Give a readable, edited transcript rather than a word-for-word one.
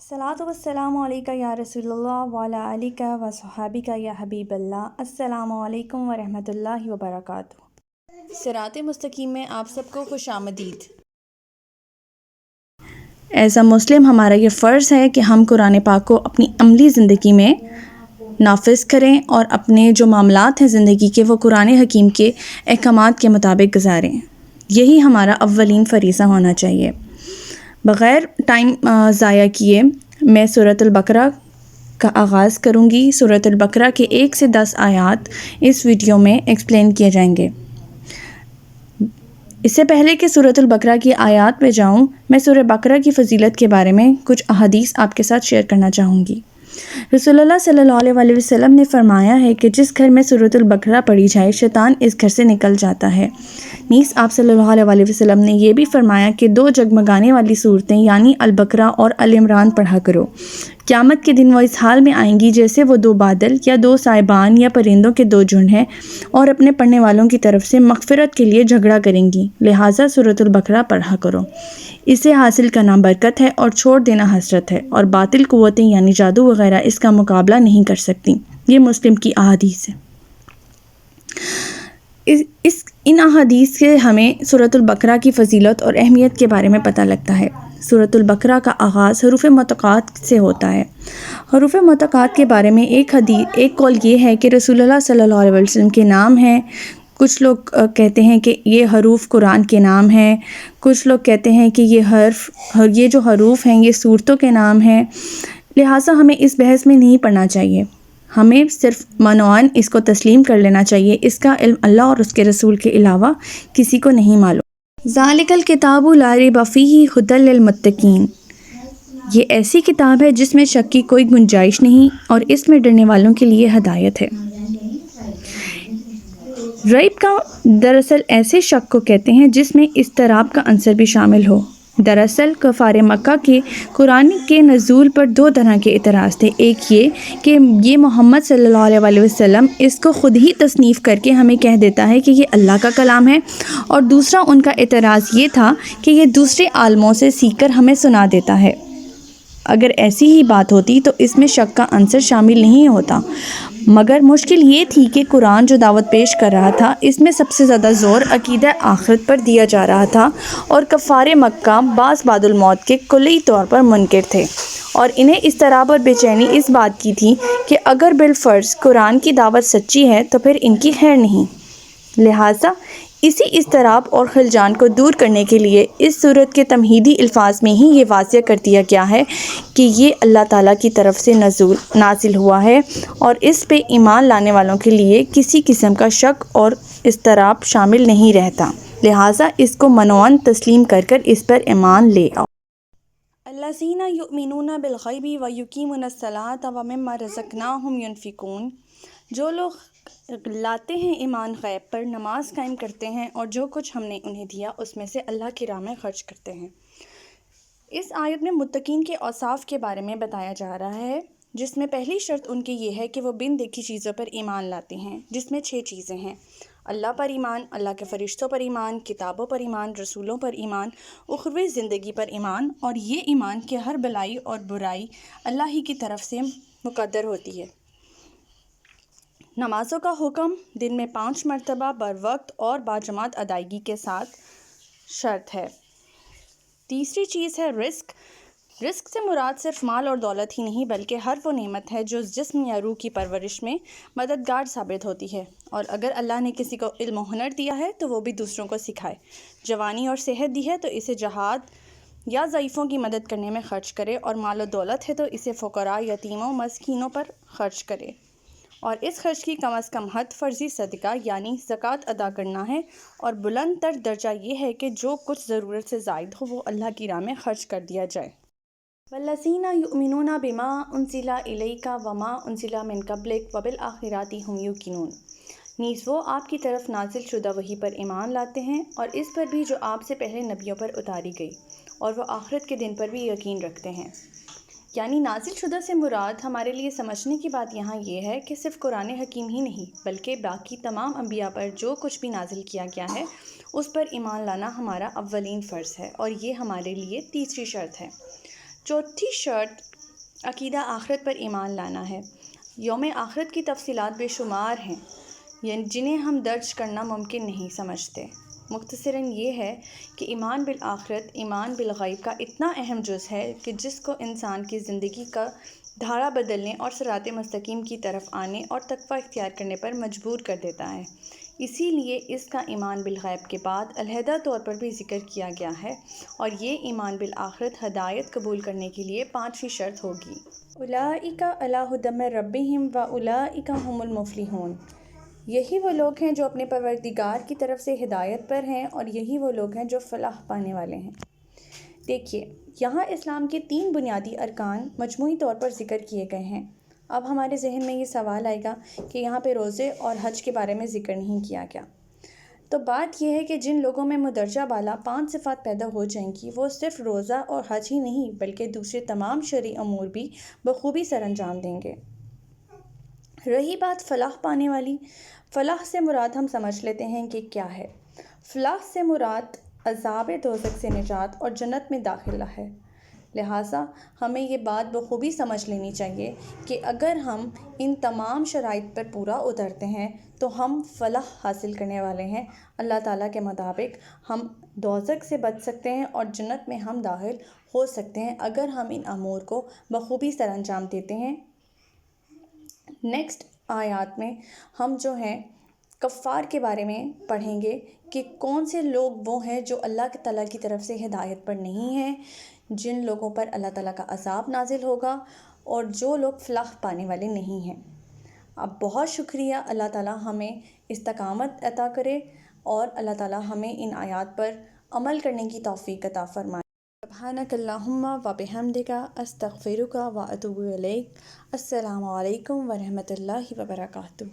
الصلاۃ والسلام علیکہ یا رسول اللہ وعلیٰ آلکہ و صحابکہ یا حبیب اللہ۔ السلام علیکم ورحمۃ اللہ وبرکاتہ۔ صراط مستقیم میں آپ سب کو خوش آمدید۔ ایز اے مسلم ہمارا یہ فرض ہے کہ ہم قرآن پاک کو اپنی عملی زندگی میں نافذ کریں اور اپنے جو معاملات ہیں زندگی کے وہ قرآن حکیم کے احکامات کے مطابق گزاریں۔ یہی ہمارا اولین فریضہ ہونا چاہیے۔ بغیر ٹائم ضائع کیے میں سورۃ البقرہ کا آغاز کروں گی۔ سورۃ البقرہ کے 1 سے 10 آیات اس ویڈیو میں ایکسپلین کیے جائیں گے۔ اس سے پہلے کہ سورۃ البقرہ کی آیات پہ جاؤں، میں سورہ بقرہ کی فضیلت کے بارے میں کچھ احادیث آپ کے ساتھ شیئر کرنا چاہوں گی۔ رسول اللہ صلی اللہ علیہ وسلم نے فرمایا ہے کہ جس گھر میں سورۃ البقرہ پڑھی جائے شیطان اس گھر سے نکل جاتا ہے۔ نیز آپ صلی اللہ علیہ وسلم نے یہ بھی فرمایا کہ 2 جگمگانے والی صورتیں یعنی البقرہ اور ال عمران پڑھا کرو۔ قیامت کے دن وہ اس حال میں آئیں گی جیسے وہ 2 بادل یا 2 سائبان یا پرندوں کے 2 جھنڈ ہیں اور اپنے پڑھنے والوں کی طرف سے مغفرت کے لیے جھگڑا کریں گی، لہٰذا سورۃ البقرہ پڑھا کرو۔ اسے حاصل کرنا برکت ہے اور چھوڑ دینا حسرت ہے، اور باطل قوتیں یعنی جادو وغیرہ اس کا مقابلہ نہیں کر سکتی۔ یہ مسلم کی احادیث ہے۔ ان احادیث سے ہمیں سورۃ البقرہ کی فضیلت اور اہمیت کے بارے میں پتہ لگتا ہے۔ سورۃ البقرہ کا آغاز حروف مقطعات سے ہوتا ہے۔ حروف مقطعات کے بارے میں ایک قول یہ ہے کہ رسول اللہ صلی اللہ علیہ وسلم کے نام ہیں۔ کچھ لوگ کہتے ہیں کہ یہ حروف قرآن کے نام ہیں، کچھ لوگ کہتے ہیں کہ یہ جو حروف ہیں یہ سورتوں کے نام ہیں، لہٰذا ہمیں اس بحث میں نہیں پڑنا چاہیے۔ ہمیں صرف منوعاً اس کو تسلیم کر لینا چاہیے۔ اس کا علم اللہ اور اس کے رسول کے علاوہ کسی کو نہیں معلوم۔ ذالک الکتاب لا ریب فیہ ھدی للمتقین، یہ ایسی کتاب ہے جس میں شک کی کوئی گنجائش نہیں اور اس میں ڈرنے والوں کے لیے ہدایت ہے۔ ریب کا دراصل ایسے شک کو کہتے ہیں جس میں اضطراب کا عنصر بھی شامل ہو۔ دراصل کفار مکہ کے قرآن کے نزول پر 2 طرح کے اعتراض تھے۔ ایک یہ کہ یہ محمد صلی اللہ علیہ وسلم اس کو خود ہی تصنیف کر کے ہمیں کہہ دیتا ہے کہ یہ اللہ کا کلام ہے، اور دوسرا ان کا اعتراض یہ تھا کہ یہ دوسرے عالموں سے سیکھ کر ہمیں سنا دیتا ہے۔ اگر ایسی ہی بات ہوتی تو اس میں شک کا عنصر شامل نہیں ہوتا، مگر مشکل یہ تھی کہ قرآن جو دعوت پیش کر رہا تھا اس میں سب سے زیادہ زور عقیدہ آخرت پر دیا جا رہا تھا، اور کفار مکہ بعد الموت کے کلی طور پر منکر تھے، اور انہیں اضطراب اور بے چینی اس بات کی تھی کہ اگر بالفرض قرآن کی دعوت سچی ہے تو پھر ان کی خیر نہیں۔ لہٰذا اسی اضطراب اور خلجان کو دور کرنے کے لیے اس صورت کے تمہیدی الفاظ میں ہی یہ واضح کر دیا گیا ہے کہ یہ اللہ تعالیٰ کی طرف سے نازل ہوا ہے، اور اس پہ ایمان لانے والوں کے لیے کسی قسم کا شک اور اضطراب شامل نہیں رہتا، لہٰذا اس کو منوعاً تسلیم کر اس پر ایمان لے آؤ۔ الذین یؤمنون بالغیب ویقیمون الصلاۃ ومما رزقناہم ینفقون، جو لوگ لاتے ہیں ایمان غیب پر، نماز قائم کرتے ہیں اور جو کچھ ہم نے انہیں دیا اس میں سے اللہ کی راہ میں خرچ کرتے ہیں۔ اس آیت میں متقین کے اوصاف کے بارے میں بتایا جا رہا ہے، جس میں پہلی شرط ان کی یہ ہے کہ وہ بن دیکھی چیزوں پر ایمان لاتے ہیں، جس میں 6 چیزیں ہیں: اللہ پر ایمان، اللہ کے فرشتوں پر ایمان، کتابوں پر ایمان، رسولوں پر ایمان، اخروی زندگی پر ایمان، اور یہ ایمان کہ ہر بلائی اور برائی اللہ ہی کی طرف سے مقدر ہوتی ہے۔ نمازوں کا حکم دن میں 5 مرتبہ بروقت اور باجماعت ادائیگی کے ساتھ شرط ہے۔ تیسری چیز ہے رزق۔ رزق سے مراد صرف مال اور دولت ہی نہیں بلکہ ہر وہ نعمت ہے جو جسم یا روح کی پرورش میں مددگار ثابت ہوتی ہے، اور اگر اللہ نے کسی کو علم و ہنر دیا ہے تو وہ بھی دوسروں کو سکھائے۔ جوانی اور صحت دی ہے تو اسے جہاد یا ضعیفوں کی مدد کرنے میں خرچ کرے، اور مال و دولت ہے تو اسے فقراء، یتیموں، مسکینوں پر خرچ کرے، اور اس خرچ کی کم از کم حد فرضی صدقہ یعنی زکوٰۃ ادا کرنا ہے، اور بلند تر درجہ یہ ہے کہ جو کچھ ضرورت سے زائد ہو وہ اللہ کی راہ میں خرچ کر دیا جائے۔ والذین یؤمنون بما انزل الیک وما انزل من قبلک وبالآخرۃ ھم یوقنون، نیز وہ آپ کی طرف نازل شدہ وحی پر ایمان لاتے ہیں اور اس پر بھی جو آپ سے پہلے نبیوں پر اتاری گئی، اور وہ آخرت کے دن پر بھی یقین رکھتے ہیں۔ یعنی نازل شدہ سے مراد ہمارے لیے سمجھنے کی بات یہاں یہ ہے کہ صرف قرآن حکیم ہی نہیں بلکہ باقی تمام انبیاء پر جو کچھ بھی نازل کیا گیا ہے اس پر ایمان لانا ہمارا اولین فرض ہے، اور یہ ہمارے لیے تیسری شرط ہے۔ چوتھی شرط عقیدہ آخرت پر ایمان لانا ہے۔ یوم آخرت کی تفصیلات بے شمار ہیں جنہیں ہم درج کرنا ممکن نہیں سمجھتے۔ مختصراً یہ ہے کہ ایمان بالآخرت ایمان بالغیب کا اتنا اہم جز ہے کہ جس کو انسان کی زندگی کا دھارا بدلنے اور صراط مستقیم کی طرف آنے اور تقوی اختیار کرنے پر مجبور کر دیتا ہے۔ اسی لیے اس کا ایمان بالغیب کے بعد علیحدہ طور پر بھی ذکر کیا گیا ہے، اور یہ ایمان بالآخرت ہدایت قبول کرنے کے لیے 5ویں شرط ہوگی۔ اولئک علی ھدی من ربہم واولئک ھم المفلحون۔ یہی وہ لوگ ہیں جو اپنے پروردگار کی طرف سے ہدایت پر ہیں، اور یہی وہ لوگ ہیں جو فلاح پانے والے ہیں۔ دیکھیے، یہاں اسلام کے 3 بنیادی ارکان مجموعی طور پر ذکر کیے گئے ہیں۔ اب ہمارے ذہن میں یہ سوال آئے گا کہ یہاں پہ روزے اور حج کے بارے میں ذکر نہیں کیا گیا۔ تو بات یہ ہے کہ جن لوگوں میں مندرجہ بالا 5 صفات پیدا ہو جائیں گی، وہ صرف روزہ اور حج ہی نہیں بلکہ دوسرے تمام شرعی امور بھی بخوبی سر انجام دیں گے۔ رہی بات فلاح پانے والی، فلاح سے مراد ہم سمجھ لیتے ہیں کہ کیا ہے۔ فلاح سے مراد عذاب دوزخ سے نجات اور جنت میں داخلہ ہے۔ لہٰذا ہمیں یہ بات بخوبی سمجھ لینی چاہیے کہ اگر ہم ان تمام شرائط پر پورا اترتے ہیں تو ہم فلاح حاصل کرنے والے ہیں۔ اللہ تعالیٰ کے مطابق ہم دوزخ سے بچ سکتے ہیں اور جنت میں ہم داخل ہو سکتے ہیں اگر ہم ان امور کو بخوبی سر انجام دیتے ہیں۔ نیکسٹ آیات میں ہم جو ہیں کفار کے بارے میں پڑھیں گے کہ کون سے لوگ وہ ہیں جو اللہ تعالیٰ کی طرف سے ہدایت پر نہیں ہیں، جن لوگوں پر اللہ تعالیٰ کا عذاب نازل ہوگا، اور جو لوگ فلاح پانے والے نہیں ہیں۔ اب بہت شکریہ، اللہ تعالیٰ ہمیں استقامت عطا کرے اور اللہ تعالیٰ ہمیں ان آیات پر عمل کرنے کی توفیق عطا فرمائے۔ سبحانک اللہم و بحمدک استغفرک و اتوب الیک۔ السلام علیکم ورحمۃ اللہ وبرکاتہ۔